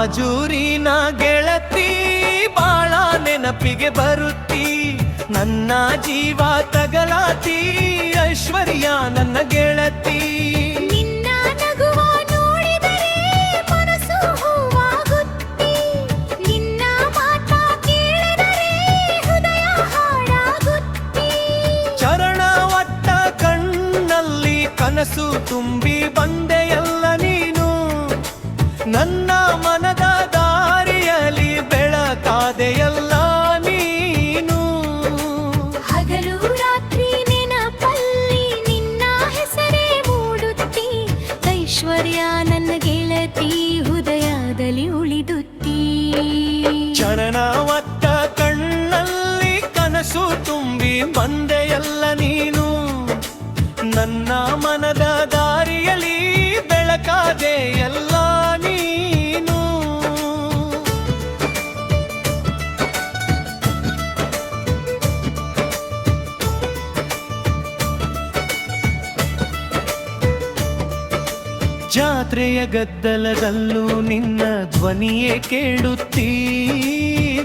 ಬಾಜೂರಿನ ಗೆಳತಿ ಬಾಳ ನೆನಪಿಗೆ ಬರುತ್ತಿ, ನನ್ನ ಜೀವ ತಗಲಾತಿ ಐಶ್ವರ್ಯ ನನ್ನ ಗೆಳತಿ. ನಿನ್ನ ನಗುವ ನೋಡಿದರೆ ಮನಸ್ಸು ಹೂವಾಗುತ್ತಿ, ನಿನ್ನ ಮಾತ ಕೇಳಿದರೆ ಹೃದಯ ಹಾಡಾಗುತ್ತಿ. ಚರಣ ಒಟ್ಟ ಕಣ್ಣಲ್ಲಿ ಕನಸು ತುಂಬಿ ಬಂದೆಯಲ್ಲ ನೀನು, ನನ್ನ ಮನದ ದಾರಿಯಲ್ಲಿ ಬೆಳಕಾದೆಯಲ್ಲ ನೀನು. ಹಗಲು ರಾತ್ರಿ ನೆನಪಲ್ಲಿ ನಿನ್ನ ಹೆಸರೇ ಮೂಡುತ್ತಿ, ಐಶ್ವರ್ಯ ನನ್ನ ಗೆಳತಿ ಹೃದಯದಲ್ಲಿ ಉಳಿದುತ್ತಿ. ಚರಣ ಒಟ್ಟ ಕಣ್ಣಲ್ಲಿ ಕನಸು ತುಂಬಿ ಬಂದೆಯಲ್ಲ ನೀನು, ನನ್ನ ಮನದ ದಾರಿಯಲ್ಲಿ ಬೆಳಕಾದೆಯಲ್ಲ ನೀನು. ಜಾತ್ರೆಯ ಗದ್ದಲದಲ್ಲೂ ನಿನ್ನ ಧ್ವನಿಯೇ ಕೇಳುತ್ತೀ,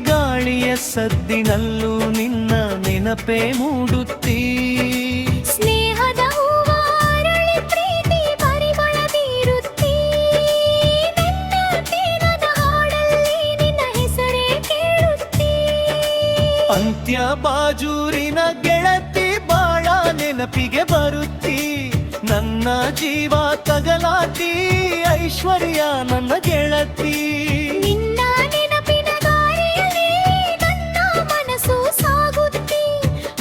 ಗಾಳಿಯ ಸದ್ದಿನಲ್ಲೂ ನಿನ್ನ ನೆನಪೇ ಮೂಡುತ್ತೀ. ಸ್ನೇಹದ ಹೂವ ಅರಳಿ ಪ್ರೀತಿ ಪರಿಮಳ ಬೀರುತ್ತಿ, ನನ್ನ ದಿನದ ಹಾಡಲ್ಲಿ ನಿನ್ನ ಹೆಸರೇ ಕೇಳುತ್ತಿ. ಅಂತ್ಯ ಬಾಜೂರಿನ ಗೆಳತಿ ಬಾಳ ನೆನಪಿಗೆ ಬರುತ್ತಿ, ನನ್ನ ಜೀವ ತಗಲಾತಿ ಐಶ್ವರ್ಯ ನನ್ನ ಗೆಳತಿ. ನಿನ್ನ ನೆನಪಿನ ದಾರಿಯಲ್ಲಿ ನನ್ನ ಮನಸ್ಸು ಸಾಗುತ್ತಿ,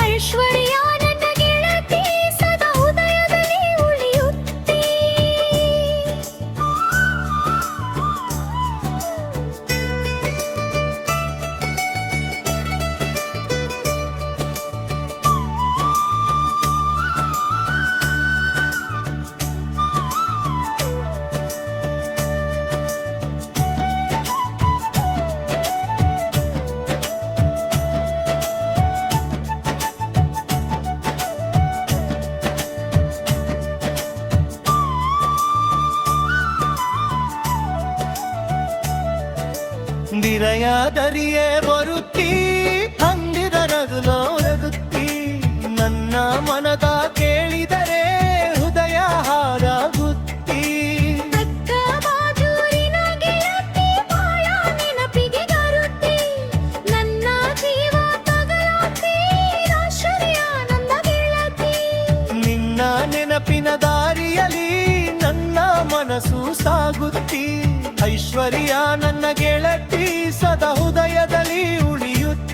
ಐಶ್ವರ್ಯ ನನ್ನ ಗೆಳತಿ ಸದಾ ಹೃದಯದಲ್ಲಿ ಉಳಿಯುತ್ತಿ. ದಿರಯ ದರಿಯೇ ಬರುತ್ತಿ, ಹಂದಿದ ನಗುಲೋ ರಗುತ್ತಿ, ನನ್ನ ಮನದ ಕೇಳಿದರೆ ಹೃದಯ ಹಾರಾಗುತ್ತಿ. ಅಕ್ಕ ಬಾಜೂರಿನ ಗೆಳತಿ ಬಾಳ ನೆನಪಿಗೆ ಬರುತ್ತಿ, ನನ್ನ ಜೀವ ತಗಲಾತಿ ಐಶ್ವರ್ಯ ನನ್ನ ಗೆಳತಿ. ನಿನ್ನ ನೆನಪಿನ ದಾರಿಯಲ್ಲಿ ನನ್ನ ಮನಸ್ಸು ಸಾಗುತ್ತಿ, ಐಶ್ವರ್ಯ ನನ್ನ ಗೆಳತಿ ಸದಾ ಹೃದಯದಲ್ಲಿ ಉಳಿಯುತ್ತಿ.